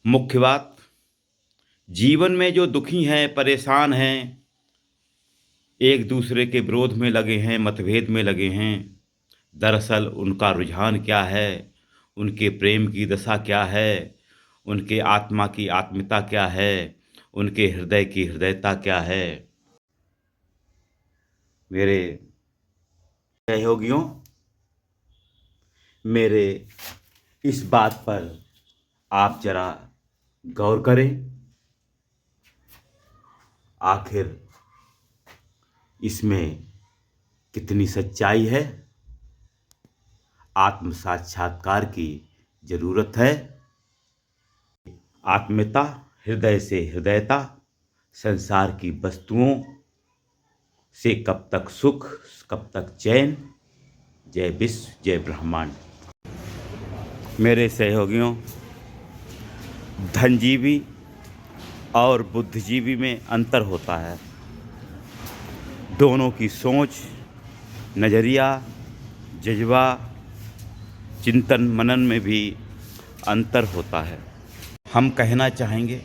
मुख्य बात, जीवन में जो दुखी हैं, परेशान हैं, एक दूसरे के विरोध में लगे हैं, मतभेद में लगे हैं, दरअसल उनका रुझान क्या है, उनके प्रेम की दशा क्या है, उनके आत्मा की आत्मीयता क्या है, उनके हृदय की हृदयता क्या है। मेरे सहयोगियों, मेरे इस बात पर आप जरा गौर करें। आखिर इसमें कितनी सच्चाई है। आत्म साक्षात्कार की जरूरत है। आत्मीयता, हृदय से हृदयता, संसार की वस्तुओं से कब तक सुख, कब तक चैन। जय विश्व, जय ब्रह्मांड। मेरे सहयोगियों, धनजीवी और बुद्धिजीवी में अंतर होता है। दोनों की सोच, नज़रिया, जज्बा, चिंतन मनन में भी अंतर होता है। हम कहना चाहेंगे,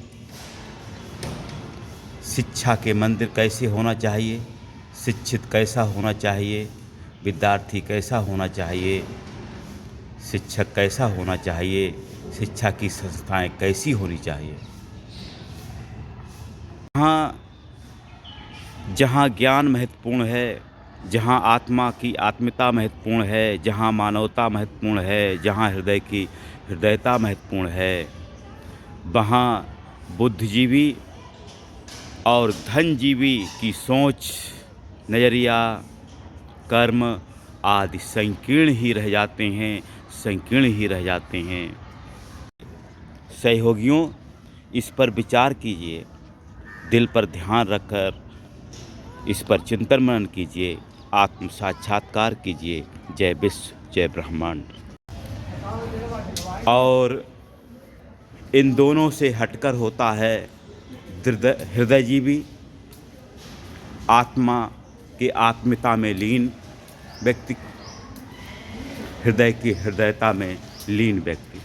शिक्षा के मंदिर कैसे होना चाहिए, शिक्षित कैसा होना चाहिए, विद्यार्थी कैसा होना चाहिए, शिक्षक कैसा होना चाहिए, शिक्षा की संस्थाएं कैसी होनी चाहिए। जहाँ ज्ञान महत्वपूर्ण है, जहाँ आत्मा की आत्मीयता महत्वपूर्ण है, जहाँ मानवता महत्वपूर्ण है, जहाँ हृदय की हृदयता महत्वपूर्ण है, वहाँ बुद्धिजीवी और धनजीवी की सोच, नज़रिया, कर्म आदि संकीर्ण ही रह जाते हैं, संकीर्ण ही रह जाते हैं। सहयोगियों, इस पर विचार कीजिए, दिल पर ध्यान रखकर इस पर चिंतन मनन कीजिए, आत्म साक्षात्कार कीजिए। जय विश्व, जय ब्रह्मांड। और इन दोनों से हटकर होता है हृदयजीवी, आत्मा के आत्मीयता में लीन व्यक्ति, हृदय की हृदयता में लीन व्यक्ति।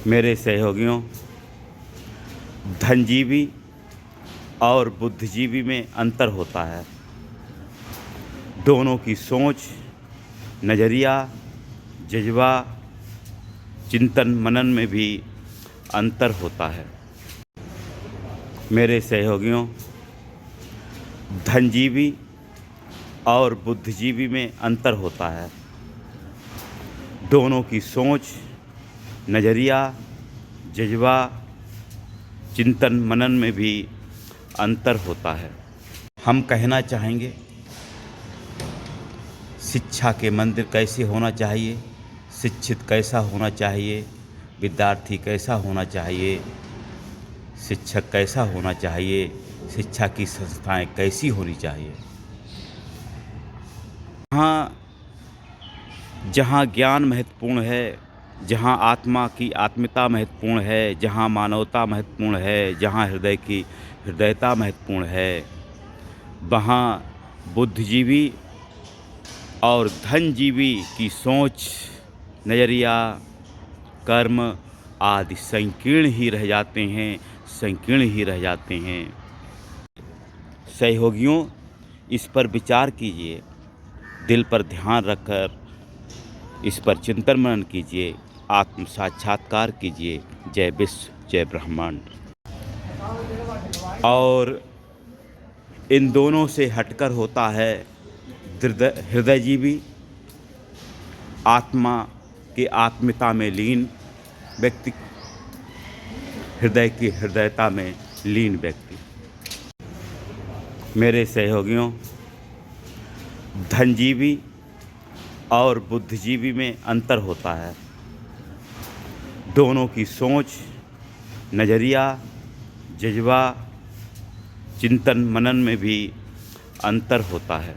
मेरे सहयोगियों, धनजीवी और बुद्धिजीवी में अंतर होता है। दोनों की सोच, नज़रिया, जज्बा, चिंतन मनन में भी अंतर होता है। मेरे सहयोगियों, धनजीवी और बुद्धिजीवी में अंतर होता है। दोनों की सोच, नज़रिया, जज्बा, चिंतन मनन में भी अंतर होता है। हम कहना चाहेंगे, शिक्षा के मंदिर कैसे होना चाहिए, शिक्षित कैसा होना चाहिए, विद्यार्थी कैसा होना चाहिए, शिक्षक कैसा होना चाहिए, शिक्षा की संस्थाएं कैसी होनी चाहिए। जहाँ ज्ञान महत्वपूर्ण है, जहाँ आत्मा की आत्मीयता महत्वपूर्ण है, जहाँ मानवता महत्वपूर्ण है, जहाँ हृदय की हृदयता महत्वपूर्ण है, वहाँ बुद्धिजीवी और धनजीवी की सोच, नज़रिया, कर्म आदि संकीर्ण ही रह जाते हैं, संकीर्ण ही रह जाते हैं। सहयोगियों, इस पर विचार कीजिए, दिल पर ध्यान रखकर इस पर चिंतन मनन कीजिए, आत्म साक्षात्कार कीजिए। जय विश्व, जय ब्रह्मांड। और इन दोनों से हटकर होता है हृदयजीवी, आत्मा के आत्मीयता में लीन व्यक्ति, हृदय की हृदयता में लीन व्यक्ति। मेरे सहयोगियों, धनजीवी और बुद्धिजीवी में अंतर होता है। दोनों की सोच, नज़रिया, जज्बा, चिंतन मनन में भी अंतर होता है।